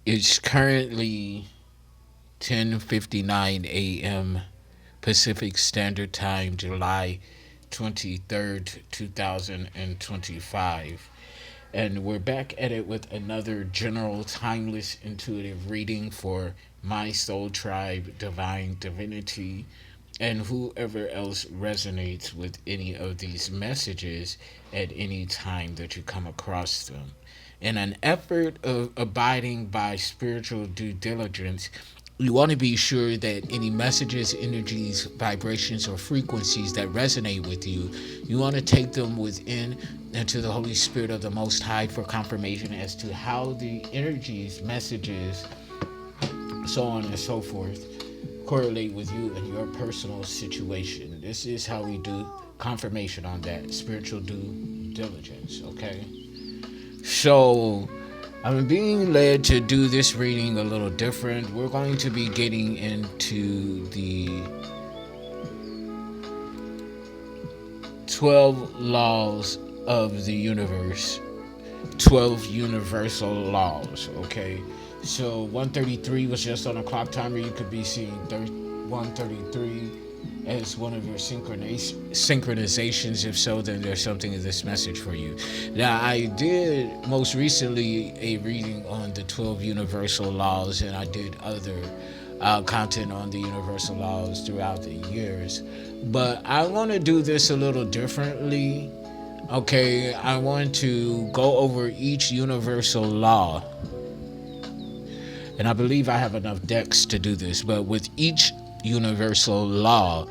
It's currently 10:59 a.m. Pacific Standard Time, July 23rd, 2025. And we're back at it with another general timeless intuitive reading for my soul tribe, divine divinity, and whoever else resonates with any of these messages at any time that you come across them. In an effort of abiding by spiritual due diligence, you want to be sure that any messages, energies, vibrations, or frequencies that resonate with you, you want to take them within and to the Holy Spirit of the Most High for confirmation as to how the energies, messages, so on and so forth, correlate with you and your personal situation. This is how we do confirmation on that spiritual due diligence, okay? So, I'm being led to do this reading a little different. We're going to be getting into the 12 laws of the universe, 12 universal laws, okay? So 133 was just on a clock timer. You could be seeing 133 as one of your synchronizations. If so, then there's something in this message for you. Now, I did most recently a reading on the 12 universal laws, and I did other content on the universal laws throughout the years. But I want to do this a little differently. Okay, I want to go over each universal law. And I believe I have enough decks to do this, but with each universal law,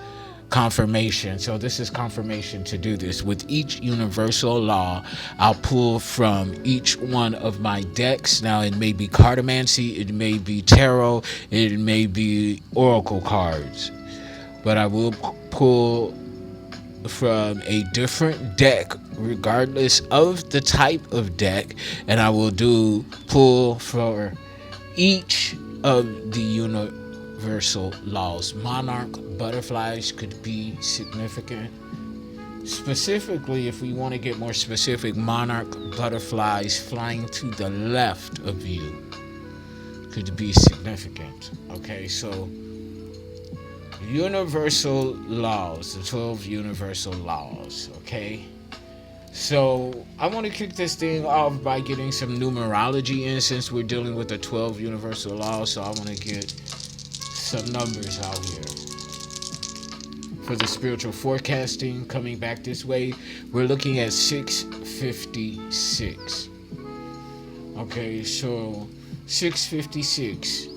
confirmation. So this is confirmation to do this. With each universal law, I'll pull from each one of my decks. Now, it may be cartomancy, it may be tarot, it may be oracle cards. But I will pull from a different deck regardless of the type of deck, and I will pull for each of the universal laws. Monarch butterflies could be significant. Specifically, if we want to get more specific, monarch butterflies flying to the left of you could be significant. Okay, so universal laws, the 12 universal laws, okay? So I want to kick this thing off by getting some numerology in, since we're dealing with the 12 universal laws. So I want to get some numbers out here. For the spiritual forecasting, coming back this way, we're looking at 656. Okay, so 656.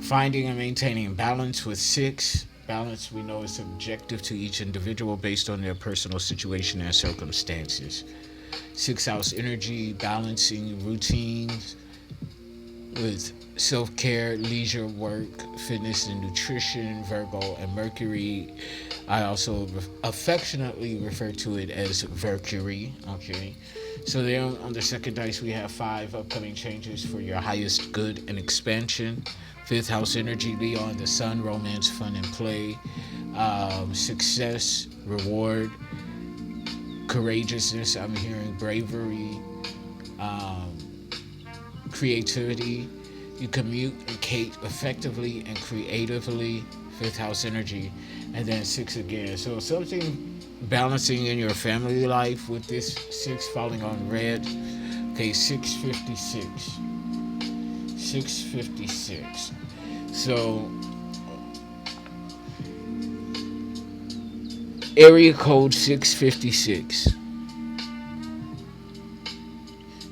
Finding and maintaining balance with 6. Balance, we know, is subjective to each individual based on their personal situation and circumstances. 6th house energy, balancing routines with self-care, leisure, work, fitness and nutrition. Virgo and Mercury, I also affectionately refer to it as Mercury. Okay, so there on the second dice we have 5 upcoming changes for your highest good and expansion. 5th house energy, Leo and the Sun, romance, fun and play, success, reward, courageousness, I'm hearing bravery, creativity. You communicate effectively and creatively. 5th house energy, and then 6 again. So something balancing in your family life with this 6 falling on red. Okay, 656. 656. So, area code 656.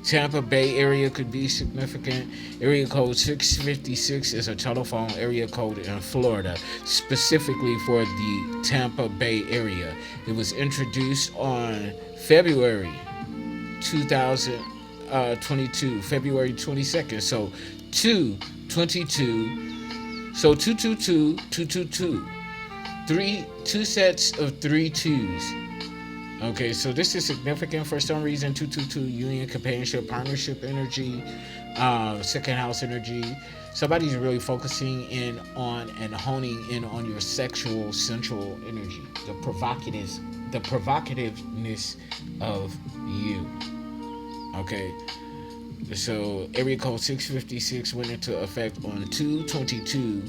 Tampa Bay area could be significant. Area code 656 is a telephone area code in Florida, specifically for the Tampa Bay area. It was introduced on February 2022, February 22nd. So 222. So 222, 222. Two sets of three twos. Okay, so this is significant for some reason. 222, union, companionship, partnership energy, second house energy. Somebody's really focusing in on and honing in on your sexual, sensual energy, the provocativeness of you. Okay, so area code 656 went into effect on 222,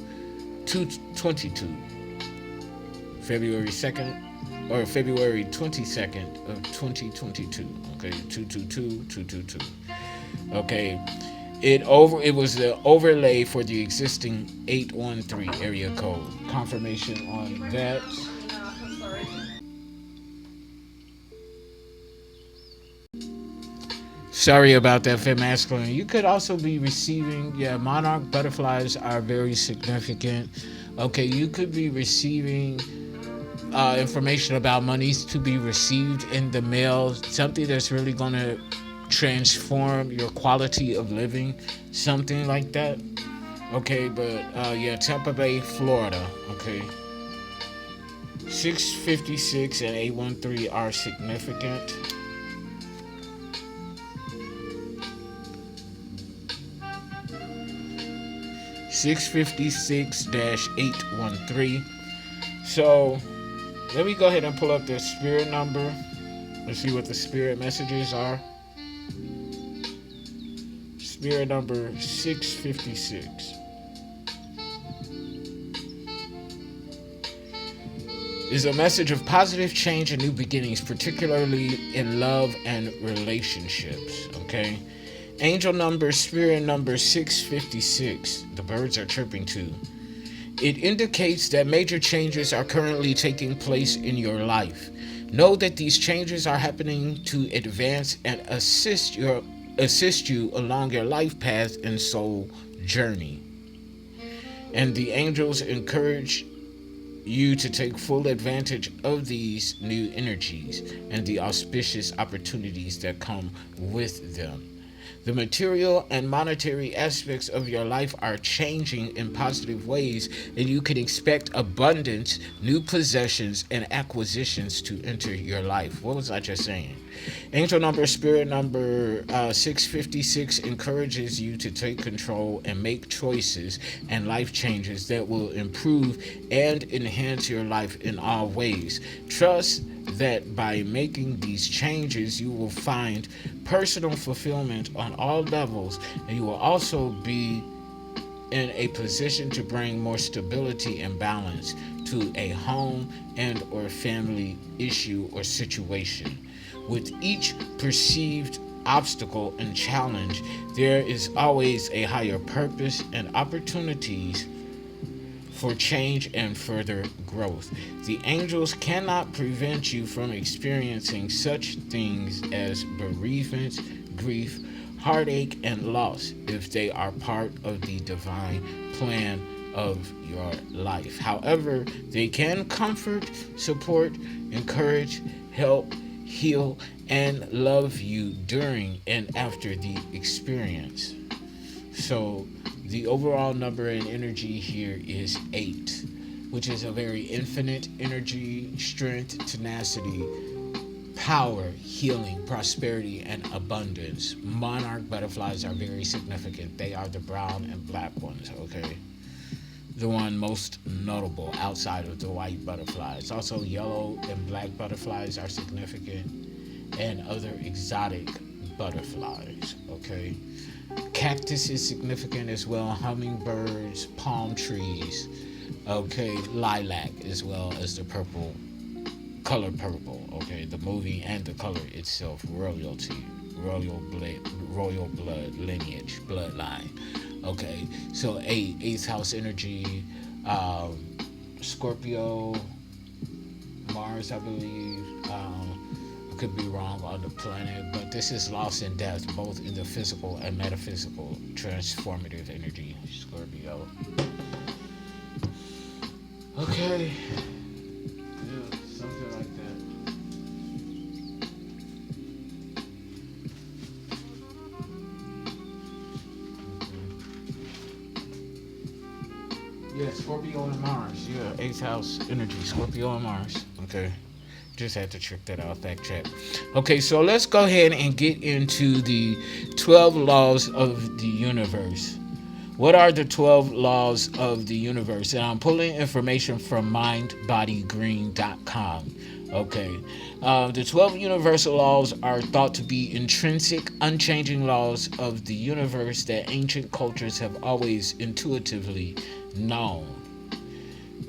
February 2nd. Or February 22nd of 2022. Okay, 222, 222. Okay, it was the overlay for the existing 813 area code. Confirmation on that. Sorry about that, Fem Masculine. You could also be receiving, monarch butterflies are very significant. Okay, you could be receiving information about monies to be received in the mail, something that's really going to transform your quality of living, something like that. Okay, but Tampa Bay, Florida. Okay, 656 and 813 are significant. (656-813). So let me go ahead and pull up the spirit number. Let's see what the spirit messages are. Spirit number 656. Is a message of positive change and new beginnings, particularly in love and relationships. Okay. Angel number, spirit number 656. The birds are chirping too. It indicates that major changes are currently taking place in your life. Know that these changes are happening to advance and assist you along your life path and soul journey. And the angels encourage you to take full advantage of these new energies and the auspicious opportunities that come with them. The material and monetary aspects of your life are changing in positive ways, and you can expect abundance, new possessions, and acquisitions to enter your life. What was I just saying? Angel number, spirit number 656 encourages you to take control and make choices and life changes that will improve and enhance your life in all ways. Trust that by making these changes, you will find personal fulfillment on all levels, and you will also be in a position to bring more stability and balance to a home and or family issue or situation. With each perceived obstacle and challenge, there is always a higher purpose and opportunities for change and further growth. The angels cannot prevent you from experiencing such things as bereavement, grief, heartache, and loss if they are part of the divine plan of your life. However, they can comfort, support, encourage, help, heal, and love you during and after the experience. So the overall number and energy here is 8, which is a very infinite energy, strength, tenacity, power, healing, prosperity, and abundance. Monarch butterflies are very significant. They are the brown and black ones, okay? The one most notable outside of the white butterflies. Also, yellow and black butterflies are significant, and other exotic butterflies, okay? Cactus is significant as well. Hummingbirds, palm trees, okay, lilac, as well as the purple color purple. Okay, the movie and the color itself, royalty, royal blood lineage, bloodline. Okay, so eighth house energy, Scorpio, Mars, I believe. I could be wrong on the planet, but this is loss and death, both in the physical and metaphysical, transformative energy, Scorpio. Okay. Yeah, something like that. Yeah, Scorpio and Mars. Yeah, eighth house energy, Scorpio and Mars. Okay. Just had to check that out, fact check. Okay, so let's go ahead and get into the 12 laws of the universe. What are the 12 laws of the universe? And I'm pulling information from mindbodygreen.com. Okay. The 12 universal laws are thought to be intrinsic, unchanging laws of the universe that ancient cultures have always intuitively known.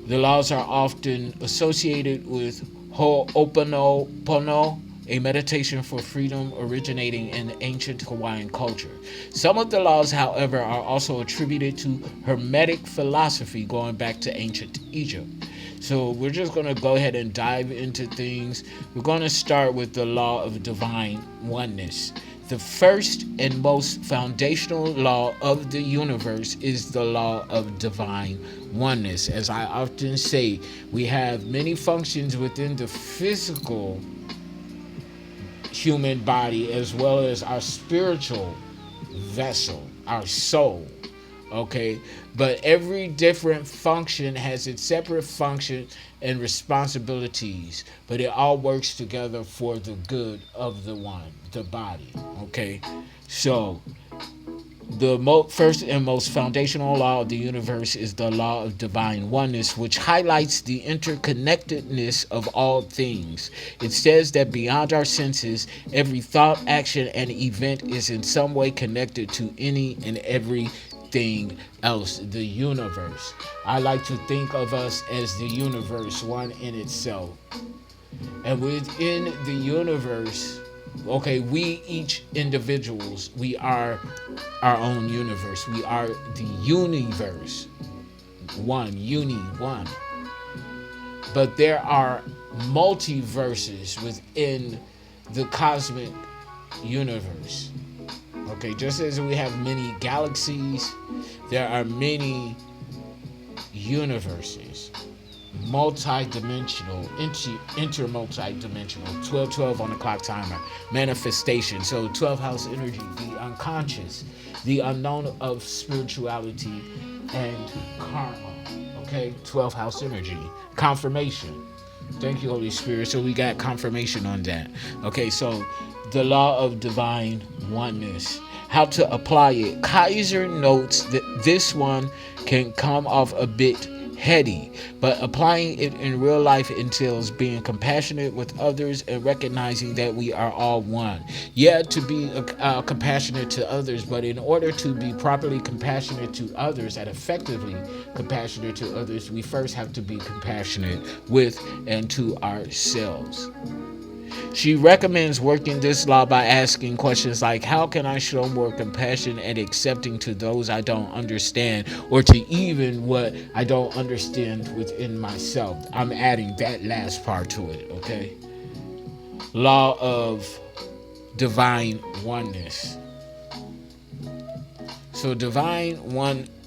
The laws are often associated with Ho'oponopono, a meditation for freedom originating in ancient Hawaiian culture. Some of the laws, however, are also attributed to Hermetic philosophy going back to ancient Egypt. So we're just going to go ahead and dive into things. We're going to start with the law of divine oneness. The first and most foundational law of the universe is the law of divine oneness. As I often say, we have many functions within the physical human body as well as our spiritual vessel, our soul. Okay, but every different function has its separate function and responsibilities, but it all works together for the good of the one, the body. Okay, so the first and most foundational law of the universe is the law of divine oneness, which highlights the interconnectedness of all things. It says that beyond our senses, every thought, action, and event is in some way connected to any and everything else, the universe. I like to think of us as the universe, one in itself. And within the universe, okay, we each individuals, we are our own universe. We are the universe. One. But there are multiverses within the cosmic universe. Okay, just as we have many galaxies, there are many universes. Multi-dimensional, inter-multi-dimensional, 1212 on the clock timer, manifestation. So 12 house energy, the unconscious, the unknown of spirituality and karma. Okay, 12 house energy, confirmation. Thank you, Holy Spirit. So we got confirmation on that. Okay, so the law of divine oneness. How to apply it. Kaiser notes that this one can come off a bit heady, but applying it in real life entails being compassionate with others and recognizing that we are all one. Yeah, to be compassionate to others, but in order to be properly compassionate to others and effectively compassionate to others, we first have to be compassionate with and to ourselves. She recommends working this law by asking questions like, how can I show more compassion and accepting to those I don't understand, or to even what I don't understand within myself? I'm adding that last part to it, okay? Law of divine oneness. So divine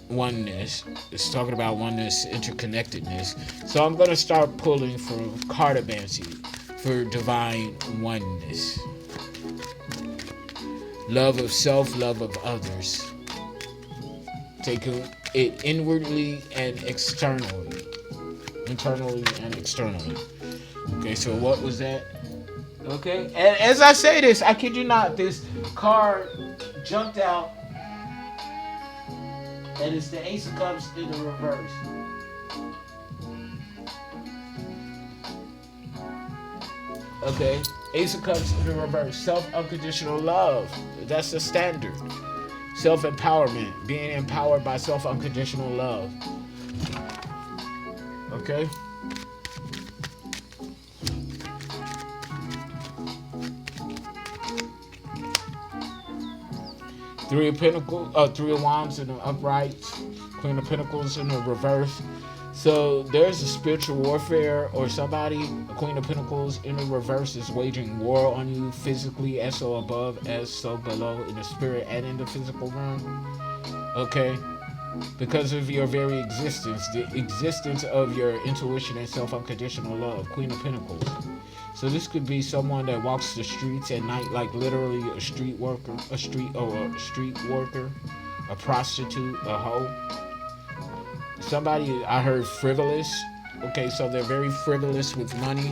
oneness is talking about oneness, interconnectedness. So I'm going to start pulling from cartomancy for divine oneness. Love of self, love of others. Taking it inwardly and externally. Internally and externally. Okay, so what was that? Okay, and as I say this, I kid you not, this card jumped out, and it's the Ace of Cups in the reverse. Okay, Ace of Cups in the reverse. Self-unconditional love. That's the standard. Self-empowerment. Being empowered by self-unconditional love. Okay? Three of Pentacles, Three of Wands in the upright, Queen of Pentacles in the reverse. So there's a spiritual warfare, or somebody, a Queen of Pentacles in the reverse, is waging war on you physically, as so above, as so below, in the spirit and in the physical realm. Okay? Because of your very existence, the existence of your intuition and self-unconditional love, Queen of Pentacles. So this could be someone that walks the streets at night, like literally a street worker, a street worker, a prostitute, a hoe. Somebody I heard frivolous. Okay, so they're very frivolous with money.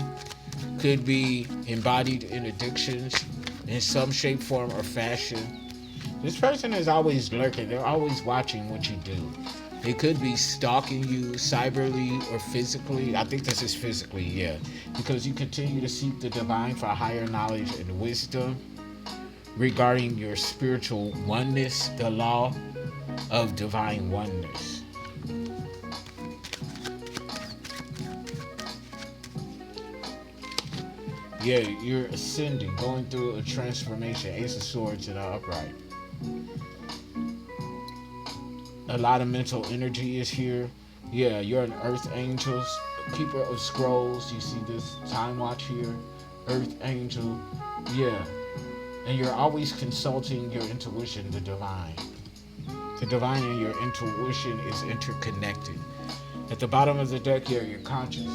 Could be embodied in addictions in some shape, form, or fashion. This person is always lurking. They're always watching what you do. They could be stalking you cyberly or physically. I think this is physically, yeah. Because you continue to seek the divine for higher knowledge and wisdom regarding your spiritual oneness, the law of divine oneness. Yeah, you're ascending, going through a transformation. Ace of Swords in the upright. A lot of mental energy is here. Yeah, you're an Earth Angel, Keeper of Scrolls. You see this time watch here. Earth Angel. Yeah. And you're always consulting your intuition, the divine. The divine and your intuition is interconnected. At the bottom of the deck here, you're conscious.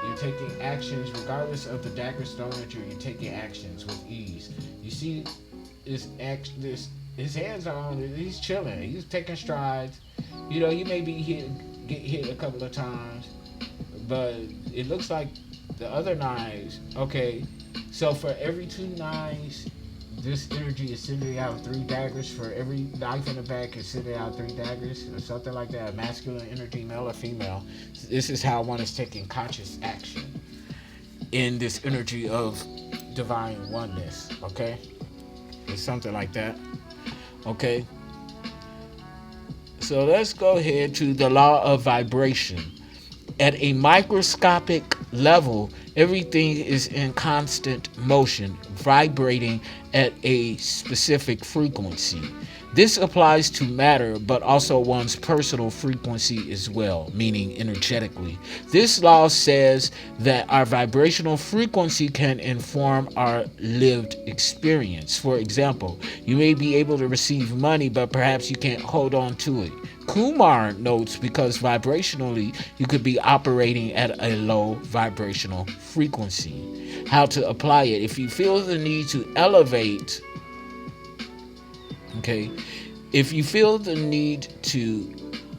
You're taking actions, regardless of the daggers thrown at you, you're taking actions with ease. You see this his hands are on it, he's chilling, he's taking strides. You know, he may be get hit a couple of times, but it looks like the other knives, okay, so for every 2 knives, this energy is sending out 3 daggers. For every knife in the back is sending out 3 daggers, or something like that. Masculine energy, male or female. This is how one is taking conscious action in this energy of divine oneness. Okay, it's something like that. Okay, so let's go ahead to the law of vibration. At a microscopic level, everything is in constant motion, vibrating at a specific frequency. This applies to matter, but also one's personal frequency as well, meaning energetically. This law says that our vibrational frequency can inform our lived experience. For example, you may be able to receive money, but perhaps you can't hold on to it. Kumar notes because vibrationally you could be operating at a low vibrational frequency. How to apply it? If you feel the need to elevate, okay, if you feel the need to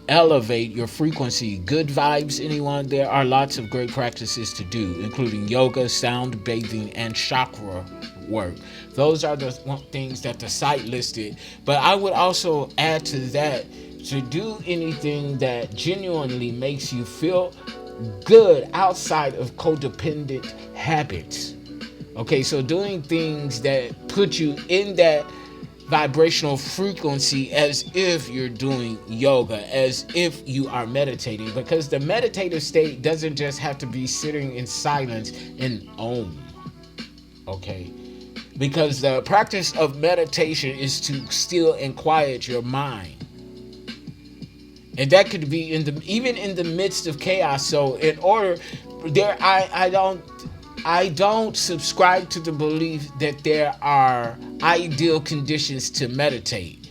elevate your frequency, good vibes, anyone, there are lots of great practices to do, including yoga, sound bathing, and chakra work. Those are the things that the site listed. But I would also add to that, to do anything that genuinely makes you feel good outside of codependent habits. Okay, so doing things that put you in that vibrational frequency, as if you're doing yoga, as if you are meditating, because the meditative state doesn't just have to be sitting in silence in Om. Okay, because the practice of meditation is to still and quiet your mind. And that could be even in the midst of chaos. So in order there, I don't subscribe to the belief that there are ideal conditions to meditate,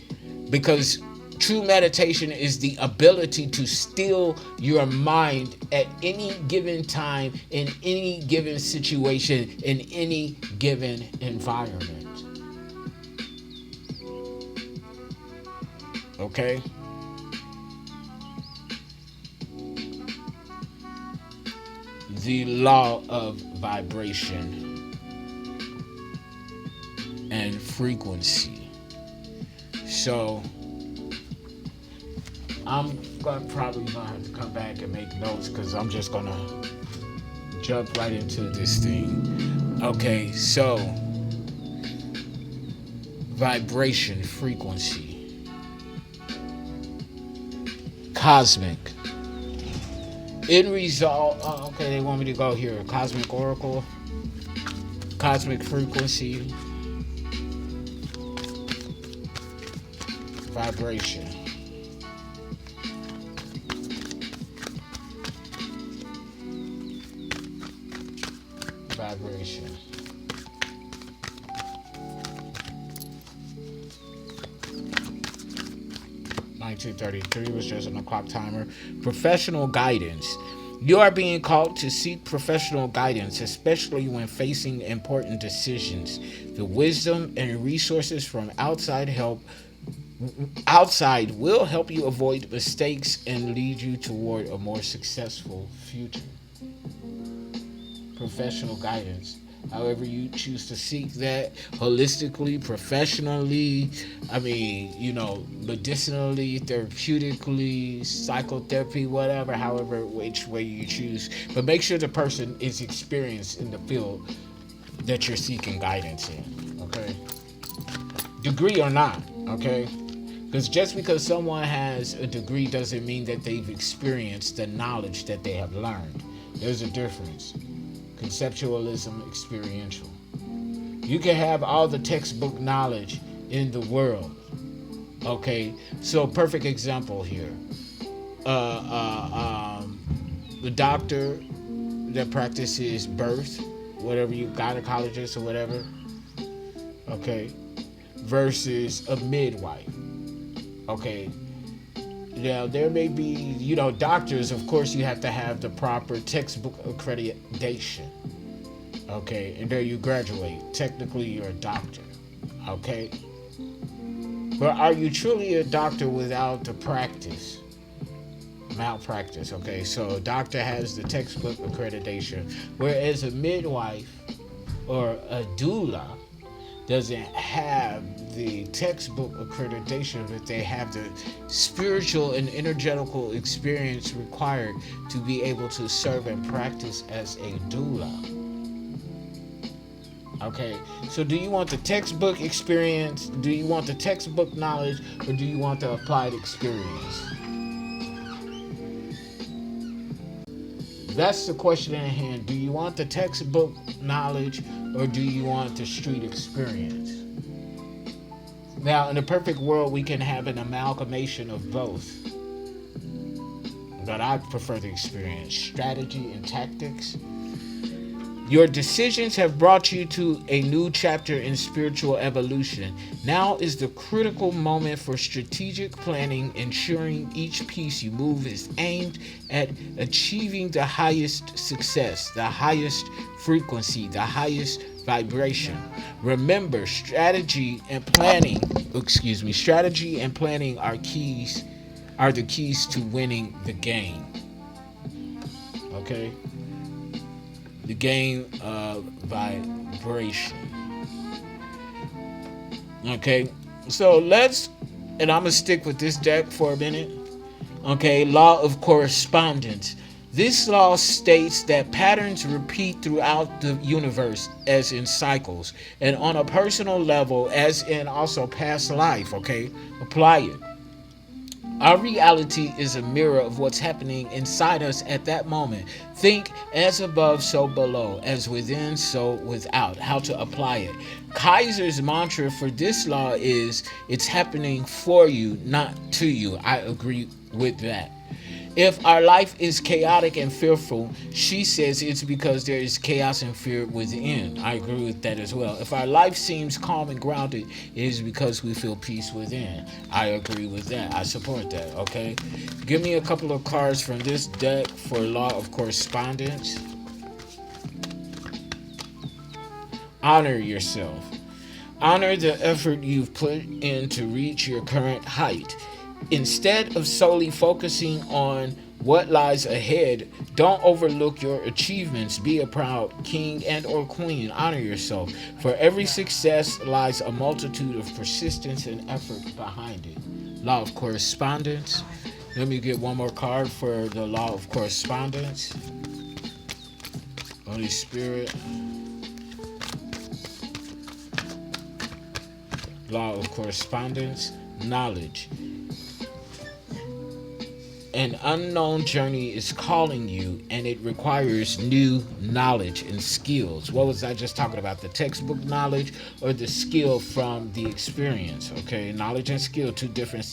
because true meditation is the ability to still your mind at any given time, in any given situation, in any given environment. Okay? The law of vibration and frequency. So I'm probably gonna have to come back and make notes, because I'm just gonna jump right into this thing. Okay, so vibration, frequency, cosmic. In result, okay, they want me to go here. Cosmic Oracle, cosmic frequency. vibration. Vibration. 1933 was just on the clock timer. Professional guidance. You are being called to seek professional guidance, especially when facing important decisions. The wisdom and resources from outside will help you avoid mistakes and lead you toward a more successful future. Professional guidance. However you choose to seek that, holistically, professionally, medicinally, therapeutically, psychotherapy, whatever, however, which way you choose. But make sure the person is experienced in the field that you're seeking guidance in, okay? Degree or not, okay? Because just because someone has a degree doesn't mean that they've experienced the knowledge that they have learned. There's a difference. Conceptualism, experiential. You can have all the textbook knowledge in the world. Okay, so perfect example here. The doctor that practices birth, whatever you gynecologist or whatever. Okay, versus a midwife. Okay. Now, there may be, doctors, of course, you have to have the proper textbook accreditation. Okay, and there you graduate. Technically, you're a doctor. Okay? But are you truly a doctor without the practice? Malpractice, okay? So a doctor has the textbook accreditation, whereas a midwife or a doula doesn't have the textbook accreditation, but they have the spiritual and energetical experience required to be able to serve and practice as a doula. Okay, so do you want the textbook experience? Do you want the textbook knowledge? Or do you want the applied experience? That's the question at hand. Do you want the textbook knowledge or do you want the street experience? Now, in a perfect world, we can have an amalgamation of both. But I prefer the experience. Strategy and tactics. Your decisions have brought you to a new chapter in spiritual evolution. Now is the critical moment for strategic planning, ensuring each piece you move is aimed at achieving the highest success, the highest frequency, the highest vibration. Remember, strategy and planning are the keys to winning the game. Okay? The game of vibration. Okay, so and I'm gonna stick with this deck for a minute. Okay, law of correspondence. This law states that patterns repeat throughout the universe as in cycles, and on a personal level as in also past life. Okay, apply it. Our reality is a mirror of what's happening inside us at that moment. Think as above, so below, as within, so without. How to apply it. Kaiser's mantra for this law is, it's happening for you, not to you. I agree with that. If our life is chaotic and fearful, she says it's because there is chaos and fear within. I agree with that as well. If our life seems calm and grounded, it is because we feel peace within. I agree with that. I support that, okay? Give me a couple of cards from this deck for law of correspondence. Honor yourself. Honor the effort you've put in to reach your current height. Instead of solely focusing on what lies ahead, don't overlook your achievements. Be a proud king and or queen. Honor yourself. For every success lies a multitude of persistence and effort behind it. Law of correspondence. Let me get one more card for the law of correspondence. Holy Spirit. Law of correspondence. Knowledge. An unknown journey is calling you, and it requires new knowledge and skills. What was I just talking about? The textbook knowledge or the skill from the experience? Okay, knowledge and skill, two different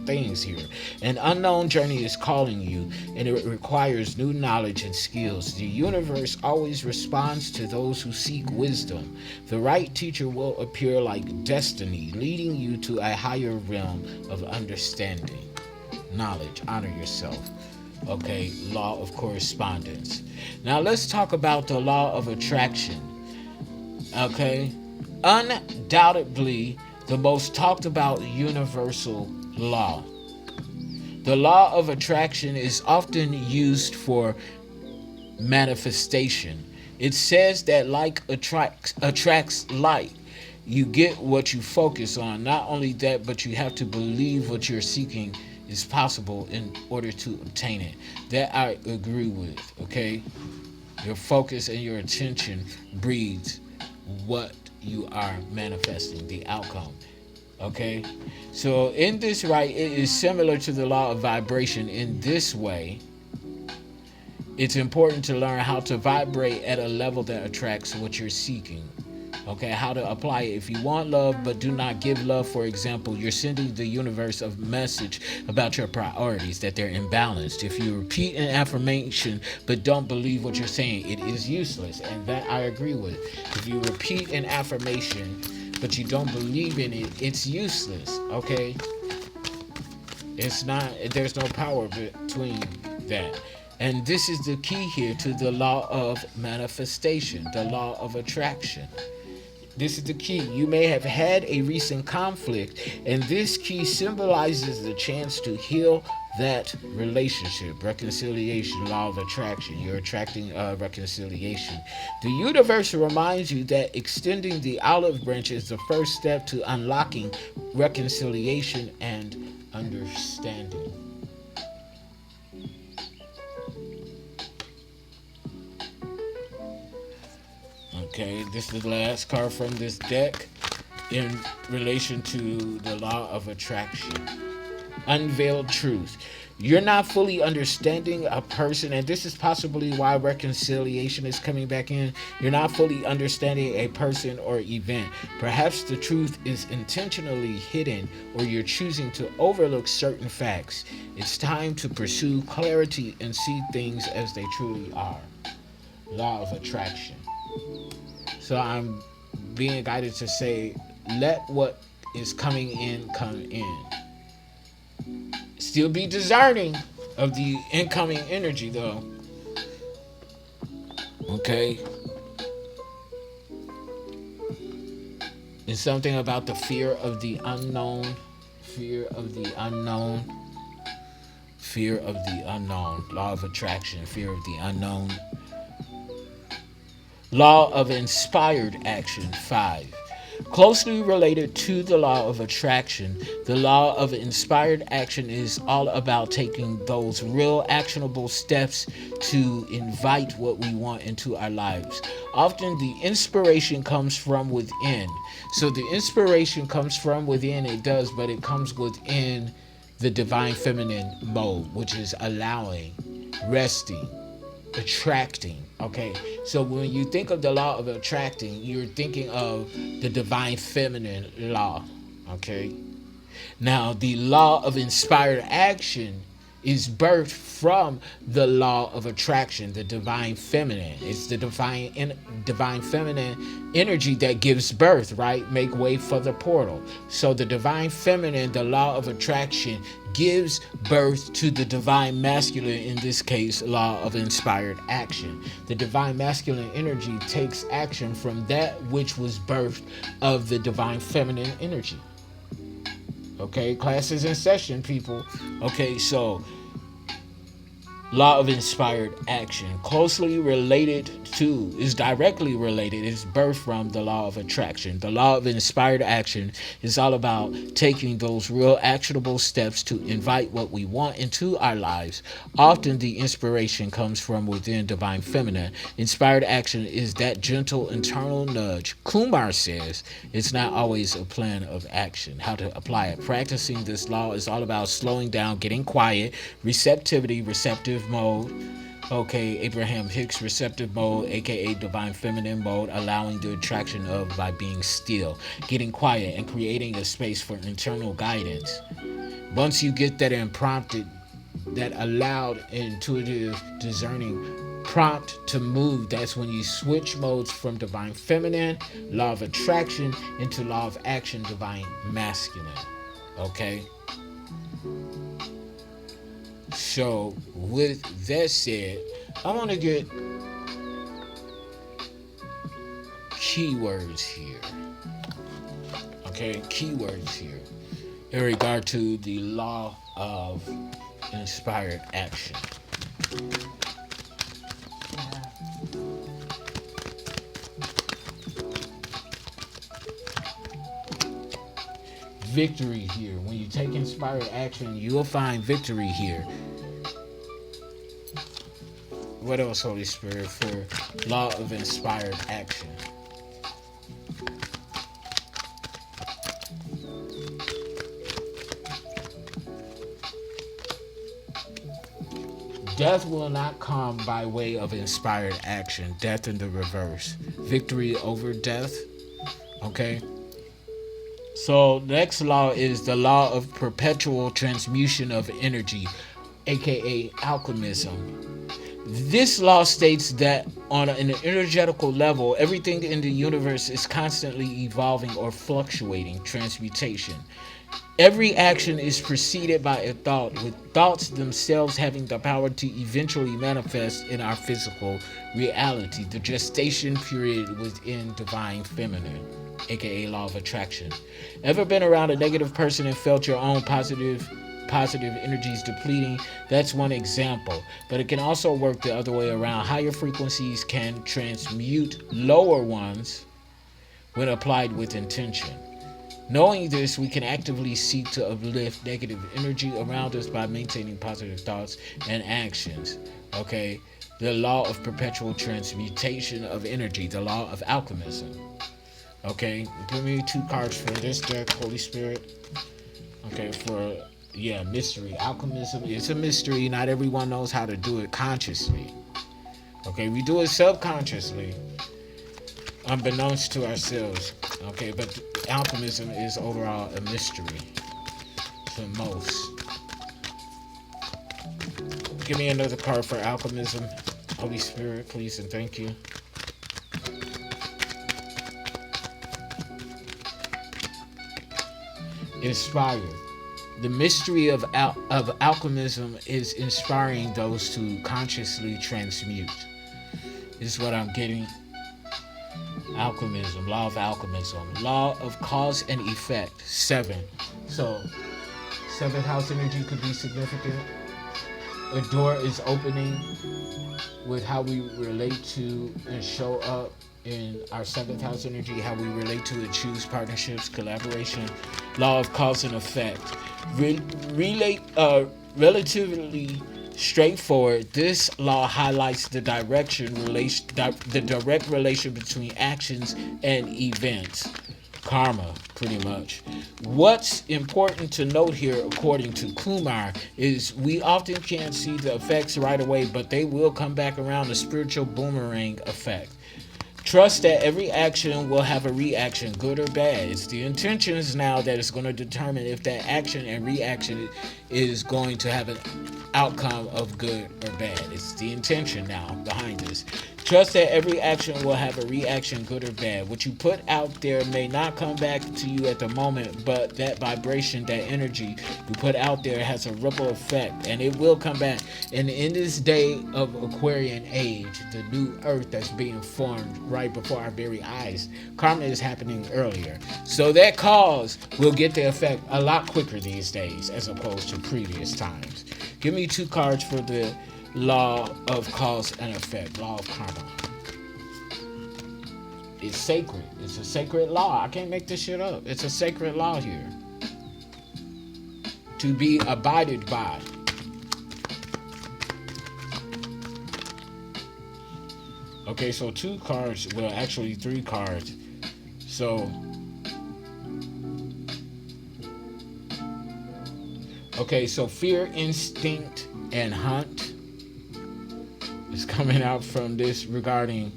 things here. An unknown journey is calling you, and it requires new knowledge and skills. The universe always responds to those who seek wisdom. The right teacher will appear like destiny, leading you to a higher realm of understanding. Knowledge, honor yourself. Okay, law of correspondence. Now let's talk about the law of attraction. Okay, undoubtedly the most talked about universal law. The law of attraction is often used for manifestation. It says that like attracts like. You get what you focus on. Not only that, but you have to believe what you're seeking is possible in order to obtain it. That I agree with, okay? Your focus and your attention breeds what you are manifesting, the outcome. Okay? So in this right, it is similar to the law of vibration in this way. It's important to learn how to vibrate at a level that attracts what you're seeking. Okay, how to apply it. If you want love but do not give love, for example, you're sending the universe a message about your priorities, that they're imbalanced. If you repeat an affirmation but don't believe what you're saying, it is useless, and that I agree with. If you repeat an affirmation but you don't believe in it, it's useless. Okay, it's not. There's no power between that. And this is the key here to the law of manifestation, the law of attraction. This is the key. You may have had a recent conflict, and this key symbolizes the chance to heal that relationship. Reconciliation, law of attraction. You're attracting reconciliation. The universe reminds you that extending the olive branch is the first step to unlocking reconciliation and understanding. Okay, this is the last card from this deck in relation to the law of attraction. Unveiled truth. You're not fully understanding a person, and this is possibly why reconciliation is coming back in. You're not fully understanding a person or event. Perhaps the truth is intentionally hidden, or you're choosing to overlook certain facts. It's time to pursue clarity and see things as they truly are. Law of attraction. So I'm being guided to say, let what is coming in come in. Still be discerning of the incoming energy, though. Okay? It's something about the fear of the unknown. Fear of the unknown. Fear of the unknown. Law of attraction. Fear of the unknown. Law of inspired action, 5. Closely related to the law of attraction, the law of inspired action is all about taking those real actionable steps to invite what we want into our lives. Often the inspiration comes from within. So the inspiration comes from within, it does, but it comes within the divine feminine mode, which is allowing, resting, attracting. Okay, so when you think of the law of attracting, you're thinking of the divine feminine law. Okay, now the law of inspired action is birthed from the law of attraction, the divine feminine. It's the divine feminine energy that gives birth, right? Make way for the portal. So the divine feminine, the law of attraction, gives birth to the divine masculine, in this case, law of inspired action. The divine masculine energy takes action from that which was birthed of the divine feminine energy. Okay, class is in session, people. Okay, so law of inspired action, closely related too is directly related. It's birthed from the law of attraction. The law of inspired action is all about taking those real actionable steps to invite what we want into our lives. Often the inspiration comes from within divine feminine. Inspired action is that gentle internal nudge. Kumar says it's not always a plan of action. How to apply it. Practicing this law is all about slowing down, getting quiet, receptivity, receptive mode. Okay, Abraham Hicks receptive mode, aka divine feminine mode, allowing the attraction of by being still, getting quiet, and creating a space for internal guidance. Once you get that unprompted, that allowed, intuitive, discerning prompt to move, that's when you switch modes from divine feminine, law of attraction, into law of action, divine masculine. Okay? So, with that said, I want to get keywords here. Okay, keywords here in regard to the law of inspired action. Victory here. When you take inspired action, you will find victory here. What else, Holy Spirit, for law of inspired action? Death will not come by way of inspired action. Death in the reverse. Victory over death. Okay? So, next law is the law of perpetual transmutation of energy, aka alchemism. This law states that on an energetical level, everything in the universe is constantly evolving or fluctuating, transmutation. Every action is preceded by a thought, with thoughts themselves having the power to eventually manifest in our physical reality. The gestation period within divine feminine, aka law of attraction. Ever been around a negative person and felt your own positive energies depleting? That's one example, but it can also work the other way around. Higher frequencies can transmute lower ones when applied with intention. Knowing this, we can actively seek to uplift negative energy around us by maintaining positive thoughts and actions. Okay, the law of perpetual transmutation of energy, the law of alchemism. Okay, give me 2 cards for this deck, Holy Spirit. Okay, for mystery. Alchemism is a mystery. Not everyone knows how to do it consciously. Okay, we do it subconsciously, unbeknownst to ourselves. Okay, but alchemism is overall a mystery to most. Give me another card for alchemism, Holy Spirit, please, and thank you. Inspired. The mystery of alchemism is inspiring those to consciously transmute. This is what I'm getting. Alchemism, law of alchemism, law of cause and effect, 7. So, 7th house energy could be significant. A door is opening with how we relate to and show up in our 7th house energy, how we relate to and choose partnerships, collaboration. Law of cause and effect. Relatively straightforward. This law highlights the direct relation between actions and events. Karma, pretty much. What's important to note here, according to Kumar, is we often can't see the effects right away, but they will come back around, a spiritual boomerang effect. Trust that every action will have a reaction, good or bad. It's the intentions now that is going to determine if that action and reaction is going to have an outcome of good or bad. It's the intention now behind this. Trust that every action will have a reaction, good or bad. What you put out there may not come back to you at the moment, but that vibration, that energy you put out there has a ripple effect, and it will come back. And in this day of Aquarian age, the new earth that's being formed right before our very eyes, karma is happening earlier. So that cause will get the effect a lot quicker these days as opposed to previous times. Give me 2 cards for the law of cause and effect, law of karma. It's sacred. It's a sacred law. I can't make this shit up. It's a sacred law here to be abided by. Okay, so 2 cards, well, actually 3 cards. So, okay, so fear, instinct, and hunt is coming out from this regarding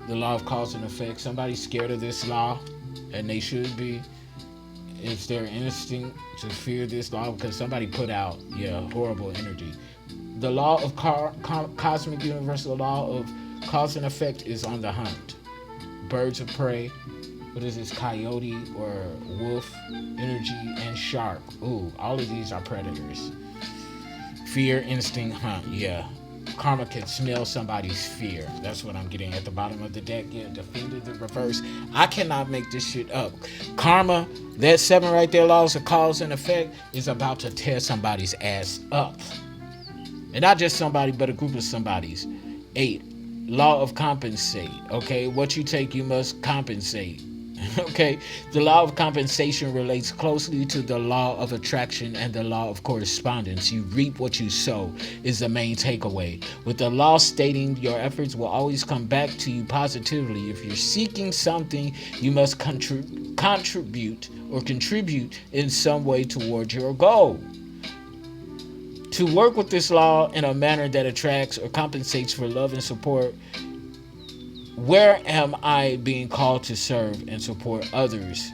the law of cause and effect. Somebody's scared of this law, and they should be. It's their instinct to fear this law because somebody put out, horrible energy. The law of cosmic universal law of cause and effect is on the hunt. Birds of prey, what is this, coyote or wolf energy, and shark. Ooh, all of these are predators. Fear, instinct, hunt, Karma can smell somebody's fear. That's what I'm getting at the bottom of the deck. Defended the reverse. I cannot make this shit up. Karma, that 7 right there, laws of cause and effect, is about to tear somebody's ass up. And not just somebody, but a group of somebodies. 8, law of compensate. Okay, what you take, you must compensate. Okay, the law of compensation relates closely to the law of attraction and the law of correspondence. You reap what you sow is the main takeaway, with the law stating your efforts will always come back to you positively. If you're seeking something, you must contribute in some way toward your goal. To work with this law in a manner that attracts or compensates for love and support, where am I being called to serve and support others,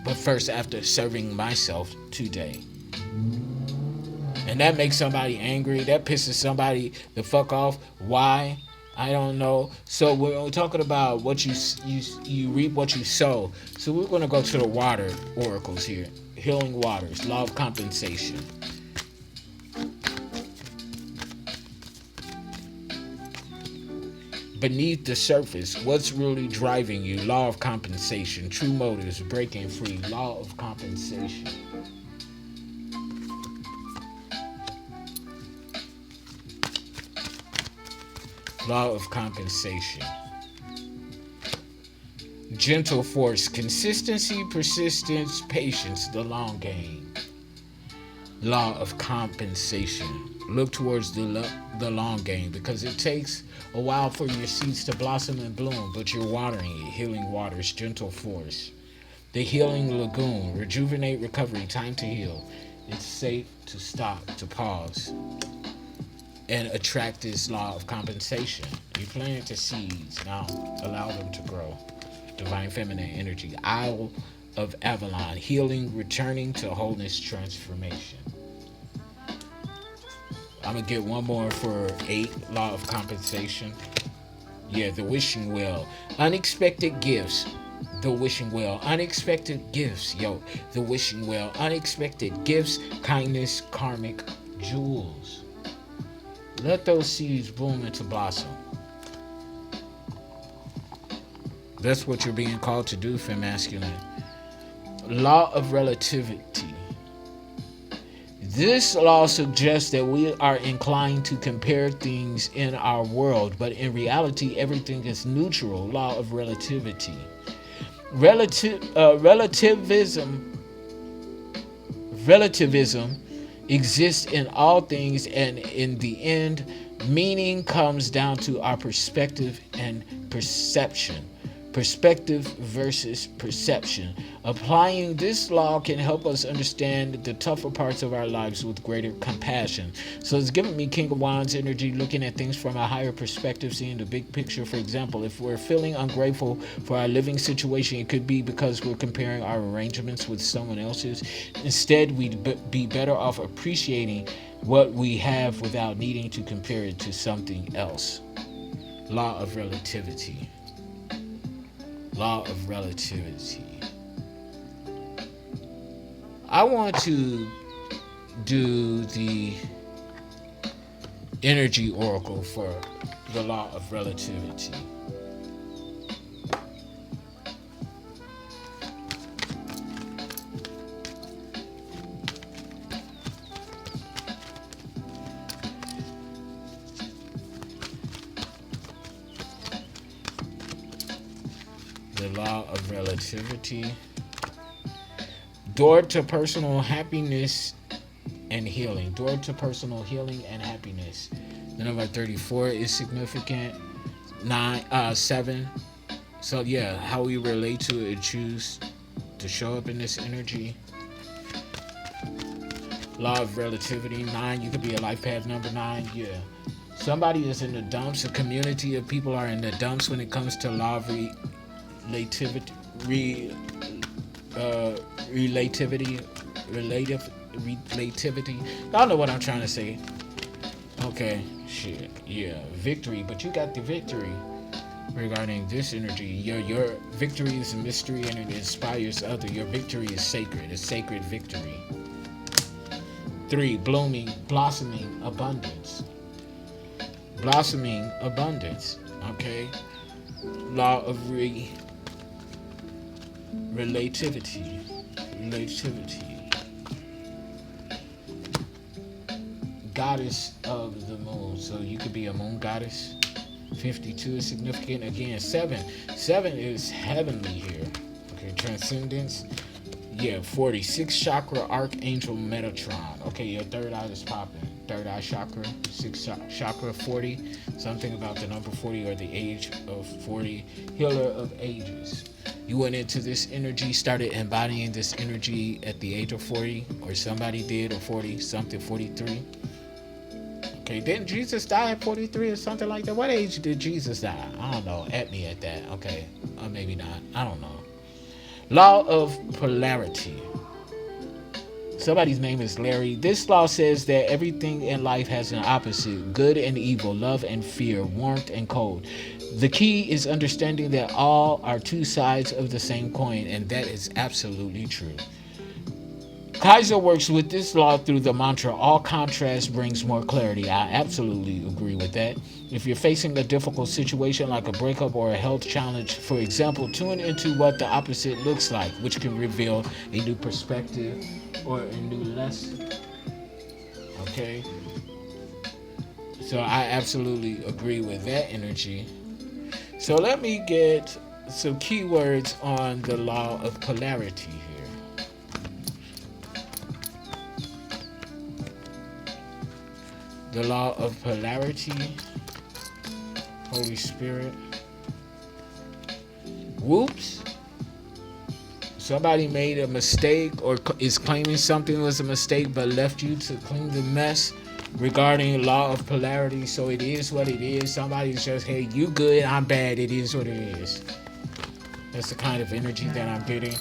but first after serving myself today? And that makes somebody angry. That pisses somebody the fuck off. Why? I don't know. So we're talking about what you reap what you sow. So we're going to go to the water oracles here. Healing waters, law of compensation. Beneath the surface, what's really driving you? Law of compensation. True motives, breaking free. Law of compensation. Law of compensation. Gentle force. Consistency, persistence, patience. The long game. Law of compensation. Look towards the long game, because it takes a while for your seeds to blossom and bloom, but you're watering it. Healing waters, gentle force. The healing lagoon, rejuvenate, recovery, time to heal. It's safe to stop, to pause, and attract this law of compensation. You plant the seeds, now allow them to grow. Divine feminine energy, Isle of Avalon, healing, returning to wholeness, transformation. I'm going to get one more for 8, law of compensation. The wishing well. Unexpected gifts. The wishing well. Unexpected gifts. The wishing well. Unexpected gifts, kindness, karmic jewels. Let those seeds bloom into blossom. That's what you're being called to do, Femme Masculine. Law of relativity. This law suggests that we are inclined to compare things in our world, but in reality, everything is neutral. Law of relativity. Relativism exists in all things, and in the end, meaning comes down to our perspective and perception. Perspective versus perception. Applying this law can help us understand the tougher parts of our lives with greater compassion. So it's giving me King of Wands energy, looking at things from a higher perspective, seeing the big picture. For example, if we're feeling ungrateful for our living situation, it could be because we're comparing our arrangements with someone else's. Instead, we'd be better off appreciating what we have without needing to compare it to something else. Law of relativity. Law of relativity. I want to do the energy oracle for the law of relativity. Law of relativity. Door to personal happiness and healing. Door to personal healing and happiness. The number 34 is significant. 7. So yeah, how we relate to it and choose to show up in this energy. Law of relativity. 9. You could be a life path number 9. Yeah. Somebody is in the dumps. A community of people are in the dumps when it comes to law of relativity. Relativity. Y'all know what I'm trying to say. Okay, shit, yeah, victory. But you got the victory regarding this energy. Your victory is a mystery and it inspires others. Your victory is sacred. A sacred victory. 3. Blooming, blossoming, abundance. Blossoming, abundance. Okay. Law of relativity. Goddess of the moon. So you could be a moon goddess. 52 is significant. Again, 7 is heavenly here. Okay, transcendence. Yeah, 46 chakra, archangel Metatron. Okay, your third eye is popping. Third eye chakra, 6 chakra, 40. Something about the number 40 or the age of 40. Healer of ages. You went into this energy, started embodying this energy at the age of 40, or somebody did, or 40 something, 43. Okay, didn't Jesus die at 43 or something like that? What age did Jesus die? I don't know. At me at that. Okay, or maybe not. I don't know. Law of polarity. Somebody's name is Larry. This law says that everything in life has an opposite: good and evil, love and fear, warmth and cold. The key is understanding that all are two sides of the same coin, and that is absolutely true. Kaiser works with this law through the mantra, all contrast brings more clarity. I absolutely agree with that. If you're facing a difficult situation like a breakup or a health challenge, for example, tune into what the opposite looks like, which can reveal a new perspective or a new lesson. Okay? So I absolutely agree with that energy. So let me get some keywords on the law of polarity here. The law of polarity, Holy Spirit. Whoops. Somebody made a mistake or is claiming something was a mistake but left you to clean the mess regarding law of polarity. So it is what it is. Somebody's just, hey, you good, I'm bad. It is what it is. That's the kind of energy that I'm getting.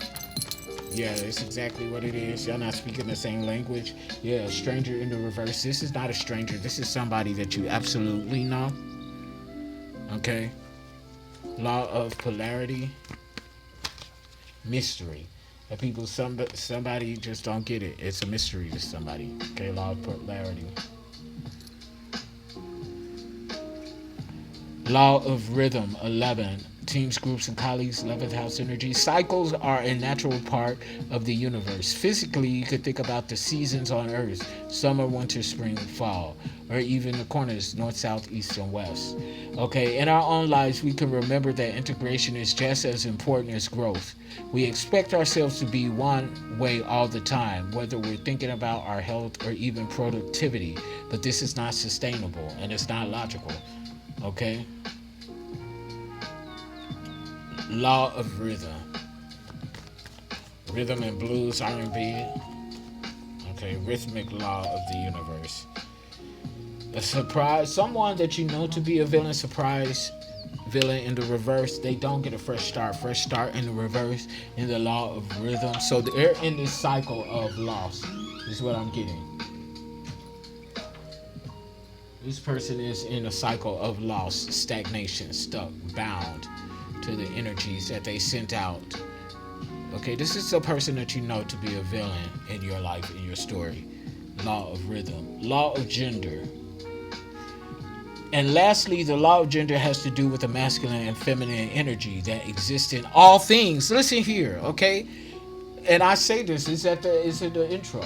Yeah, that's exactly what it is. Y'all not speaking the same language. Yeah, a stranger in the reverse. This is not a stranger. This is somebody that you absolutely know. Okay. Law of polarity. Mystery. That people, somebody just don't get it. It's a mystery to somebody. Okay, law of polarity. Law of rhythm. 11. Teams, groups, and colleagues, 11th house energy. Cycles are a natural part of the universe. Physically, you could think about the seasons on Earth: summer, winter, spring, fall, or even the corners, north, south, east, and west. Okay, in our own lives, we can remember that integration is just as important as growth. We expect ourselves to be one way all the time, whether we're thinking about our health or even productivity, but this is not sustainable and it's not logical. Okay? Law of rhythm. Rhythm and blues, R&B. Okay, rhythmic law of the universe. A surprise, someone that you know to be a villain, surprise villain in the reverse, they don't get a fresh start in the reverse in the law of rhythm. So they're in this cycle of loss. This is what I'm getting. This person is in a cycle of loss, stagnation, stuck, bound to the energies that they sent out. Okay, this is a person that you know to be a villain in your life, in your story. Law of rhythm. Law of gender. And lastly, the law of gender has to do with the masculine and feminine energy that exists in all things. Listen here, okay? And I say this, it's in the intro,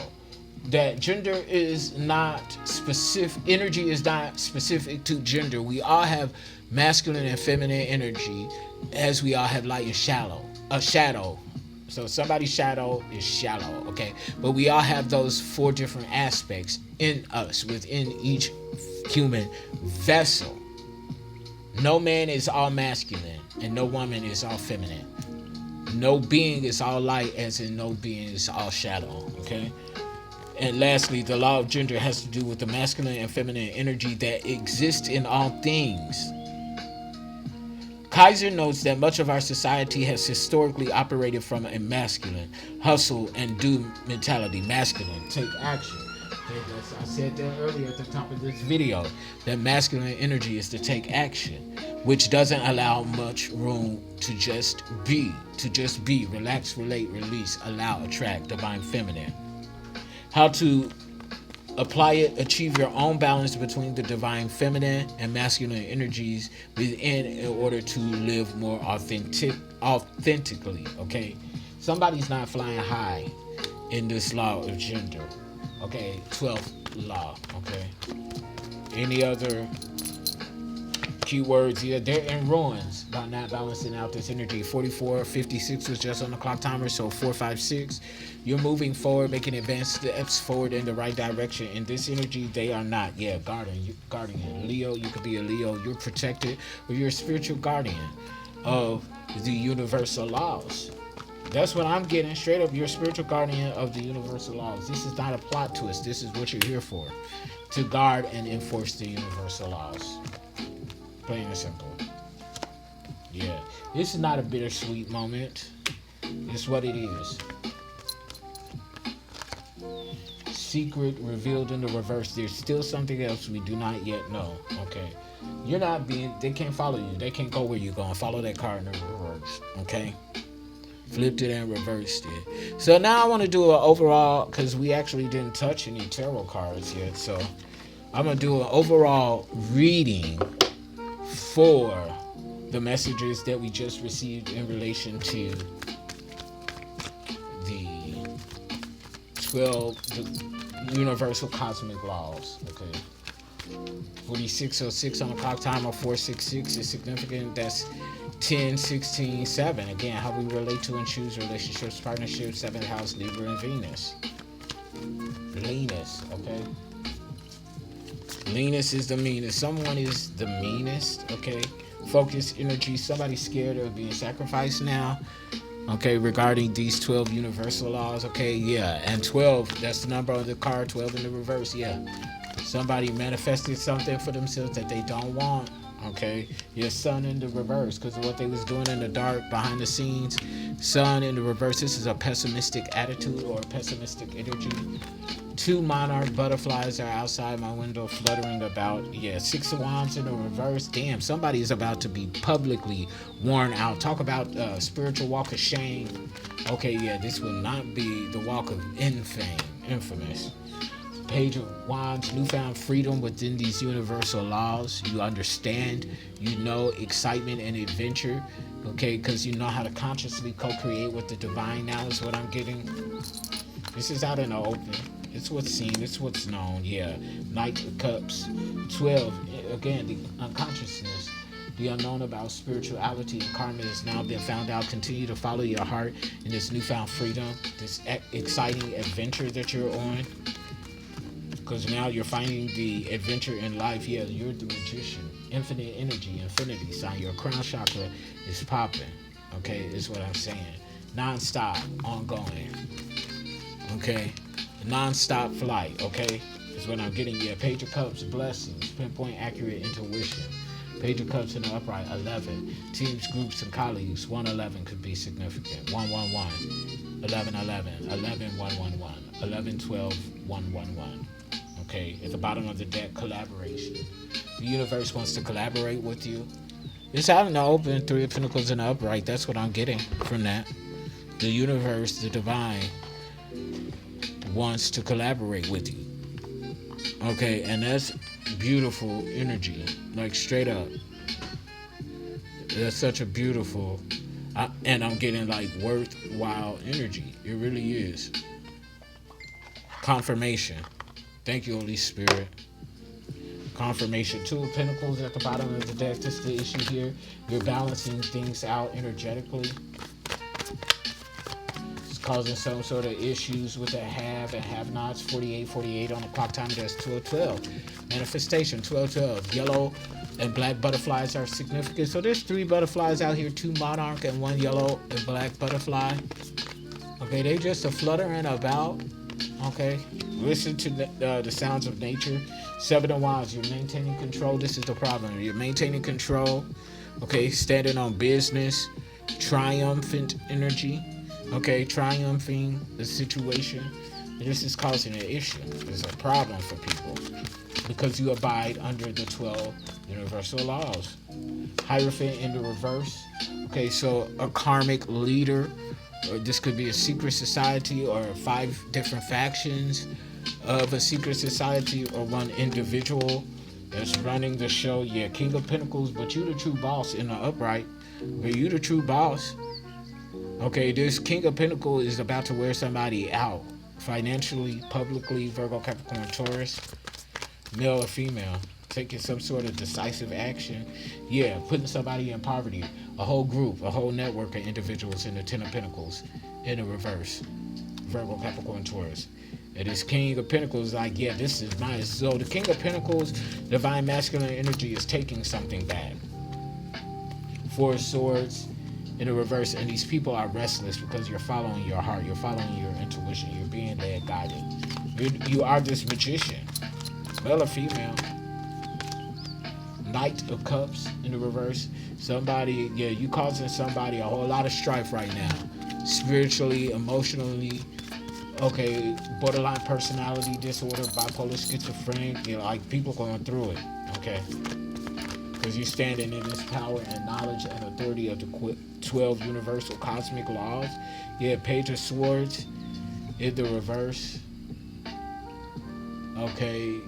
that gender is not specific, energy is not specific to gender. We all have masculine and feminine energy, as we all have light and shallow. a shadow. So somebody's shadow is shallow, okay? But we all have those 4 different aspects in us, within each human vessel. No man is all masculine, and no woman is all feminine. No being is all light, as in no being is all shadow, okay? And lastly, the law of gender has to do with the masculine and feminine energy that exists in all things. Kaiser notes that much of our society has historically operated from a masculine, hustle and do mentality. Masculine, take action. Okay, I said that earlier at the top of this video, that masculine energy is to take action, which doesn't allow much room to just be. Relax, relate, release, allow, attract, divine feminine. How to apply it, achieve your own balance between the divine feminine and masculine energies within, in order to live more authentically, okay? Somebody's not flying high in this law of gender, okay? 12th law, okay? Any other keywords? Yeah, they're in ruins by not balancing out this energy. 44:56 was just on the clock timer, so 4:56. You're moving forward, making advanced steps forward in the right direction. In this energy, they are not. Yeah, guardian. Leo, you could be a Leo. You're protected, or you're a spiritual guardian of the universal laws. That's what I'm getting. Straight up, you're a spiritual guardian of the universal laws. This is not a plot twist. This is what you're here for. To guard and enforce the universal laws. Plain and simple. Yeah. This is not a bittersweet moment. It's what it is. Secret revealed in the reverse. There's still something else we do not yet know. Okay. You're not being, they can't follow you. They can't go where you're going. Follow that card in the reverse. Okay. Flipped it and reversed it. So now I want to do an overall, because we actually didn't touch any tarot cards yet. So I'm going to do an overall reading for the messages that we just received in relation to the 12 the universal cosmic laws. Okay. 4606 on the clock timer. 466 is significant. That's 10, 16, 7. Again, how we relate to and choose relationships, partnerships, 7th house, Libra and Venus. Venus, okay? Venus is the meanest. Someone is the meanest, okay? Focus, energy. Somebody's scared of being sacrificed now, okay, regarding these 12 universal laws, okay? Yeah, and 12, that's the number on the card, 12 in the reverse, yeah. Somebody manifested something for themselves that they don't want, okay? Your sun in the reverse, because of what they was doing in the dark, behind the scenes. Sun in the reverse, this is a pessimistic attitude or a pessimistic energy. 2 monarch butterflies are outside my window fluttering about. Yeah, 6 of wands in the reverse. Damn, somebody is about to be publicly worn out. Talk about spiritual walk of shame. Okay, yeah, this will not be the walk of infamous. Page of wands, newfound freedom within these universal laws. You understand, you know, excitement and adventure, okay, because you know how to consciously co-create with the divine. Now is what I'm getting. This is out in the open. It's what's seen, it's what's known. Yeah, Knight of Cups. 12, again, the unconsciousness, the unknown about spirituality and karma has now been found out. Continue to follow your heart in this newfound freedom, this exciting adventure that you're on. Because now you're finding the adventure in life. Yeah, you're the magician. Infinite energy, infinity sign. Your crown chakra is popping. Okay, is what I'm saying. Non-stop, ongoing. Okay, non-stop flight. Okay, is what I'm getting. Yeah, Page of Cups, blessings, pinpoint accurate intuition. Page of Cups in the upright, 11. Teams, groups, and colleagues, 111 could be significant. 111, 1111, 11 111, 11 12 111. Okay, at the bottom of the deck, collaboration. The universe wants to collaborate with you. It's out in the open, 3 of Pentacles in the upright. That's what I'm getting from that. The universe, the divine, wants to collaborate with you. Okay, and that's beautiful energy, like straight up. That's such a beautiful, and I'm getting like worthwhile energy. It really is. Confirmation. Thank you, Holy Spirit. Confirmation. 2 of Pentacles at the bottom of the deck. This is the issue here. You're balancing things out energetically. causing some sort of issues with the have and have nots. 48 on the clock time. That's 1212. Manifestation 1212. Yellow and black butterflies are significant. So there's 3 butterflies out here, 2 monarch and 1 yellow and black butterfly. Okay, they just a fluttering about. Okay, listen to the sounds of nature. 7 of Wands, you're maintaining control. This is the problem. You're maintaining control. Okay, standing on business. Triumphant energy. Okay, triumphing the situation. This is causing an issue. It's a problem for people because you abide under the 12 universal laws. Hierophant in the reverse. Okay, so a karmic leader, or this could be a secret society or 5 different factions of a secret society or one individual that's running the show. Yeah, King of Pentacles, but you the true boss in the upright. But you the true boss. Okay, this King of Pentacles is about to wear somebody out. Financially, publicly, Virgo, Capricorn, Taurus. Male or female. Taking some sort of decisive action. Yeah, putting somebody in poverty. A whole group, a whole network of individuals in the 10 of Pentacles. In the reverse. Virgo, Capricorn, Taurus. And this King of Pentacles, like, yeah, this is mine. So the King of Pentacles, divine masculine energy, is taking something back. 4 of Swords in the reverse, and these people are restless because you're following your heart, you're following your intuition, you're being led, guided. You are this magician, male or female. Knight of Cups in the reverse. Somebody, yeah, you causing somebody a whole lot of strife right now, spiritually, emotionally. Okay, borderline personality disorder, bipolar, schizophrenic. You know, like people going through it. Okay. Because you're standing in this power and knowledge and authority of the 12 universal cosmic laws. Yeah, Page of Swords in the reverse. Okay,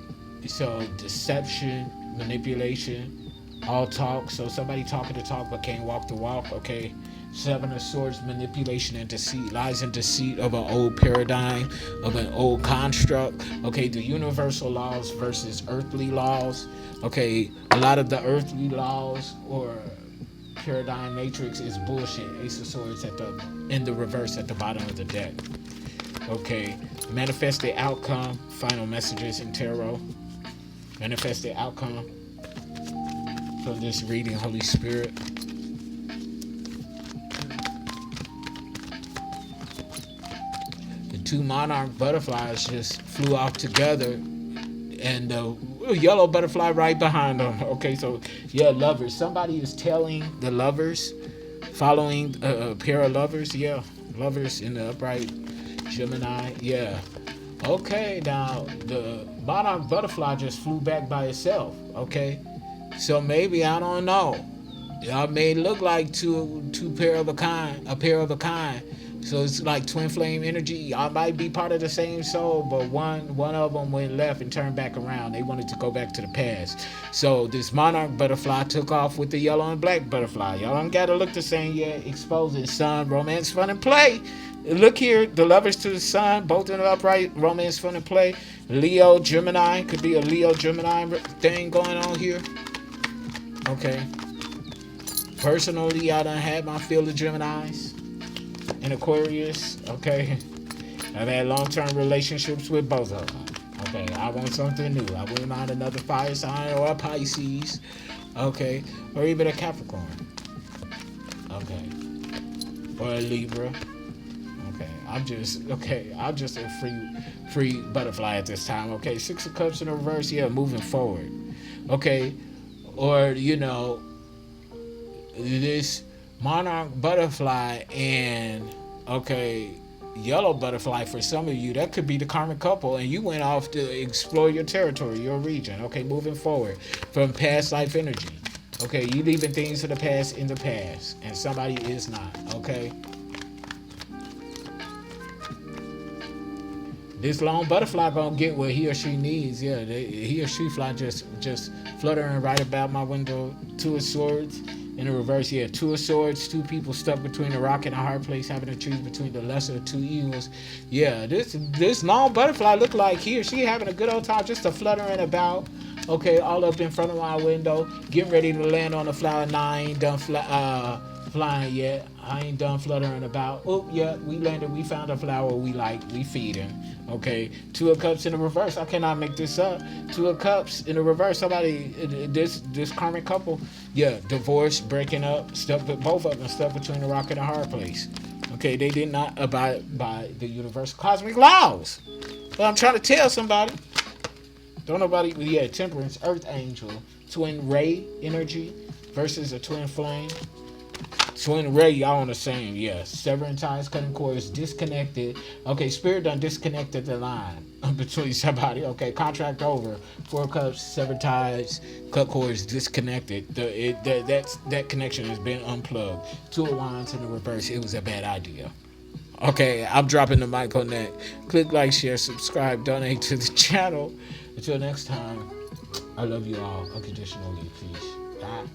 so deception, manipulation, all talk. So somebody talking the talk but can't walk the walk. Okay, 7 of Swords, manipulation and deceit. Lies and deceit of an old paradigm, of an old construct. Okay, the universal laws versus earthly laws. Okay, a lot of the earthly laws or paradigm matrix is bullshit. Ace of Swords in the reverse at the bottom of the deck. Okay, manifest the outcome. Final messages in tarot. Manifest the outcome from this reading, Holy Spirit. The 2 monarch butterflies just flew off together, and the yellow butterfly right behind them. Okay, so yeah, lovers. Somebody is telling the lovers, following a pair of lovers. Yeah, lovers in the upright. Gemini. Yeah. Okay, now the monarch butterfly just flew back by itself. Okay, so maybe, I don't know. Y'all may look like two pair of a kind, a pair of a kind. So it's like twin flame energy. Y'all might be part of the same soul, but one of them went left and turned back around. They wanted to go back to the past. So this monarch butterfly took off with the yellow and black butterfly. Y'all don't gotta look the same yet. Exposing sun, romance, fun, and play. Look here, the lovers to the sun, both in the upright, romance, fun, and play. Leo, Gemini, could be a Leo, Gemini thing going on here. Okay. Personally, I done had my fill of Geminis and Aquarius. Okay. I've had long-term relationships with both of them. Okay. I want something new. I wouldn't mind another fire sign or a Pisces. Okay. Or even a Capricorn. Okay. Or a Libra. I'm just a free butterfly at this time. Okay, 6 of Cups in the reverse. Yeah, moving forward. Okay, or this monarch butterfly and yellow butterfly. For some of you, that could be the karmic couple, and you went off to explore your territory, your region. Okay, moving forward from past life energy. Okay, you leaving things of the past in the past, and somebody is not. Okay. This long butterfly gonna get what he or she needs. Yeah, he or she fly just fluttering right about my window. 2 of Swords in the reverse. Yeah, 2 of Swords. 2 people stuck between a rock and a hard place, having to choose between the lesser of 2 evils. Yeah, this long butterfly look like he or she having a good old time, just a fluttering about. Okay, all up in front of my window, getting ready to land on the flower 9. Done flying yet. I ain't done fluttering about. Oh, yeah, we landed. We found a flower we like. We feeding. Okay. Two of Cups in the reverse. I cannot make this up. Two of Cups in the reverse. Somebody, this karmic couple, yeah, divorced, breaking up, stuck with both of them, stuck between a rock and a hard place. Okay, they did not abide by the universal cosmic laws. But I'm trying to tell somebody. Don't nobody, yeah, Temperance, Earth Angel, Twin Ray energy versus a Twin Flame. Twin Ray, y'all on the same, yeah. Severing ties, cutting cords, disconnected. Okay, Spirit done disconnected the line between somebody. Okay, contract over. Four Cups, severed ties, cut cords, disconnected. That connection has been unplugged. Two of Wands in the reverse. It was a bad idea. Okay, I'm dropping the mic on that. Click like, share, subscribe, donate to the channel. Until next time, I love you all unconditionally. Peace. Bye.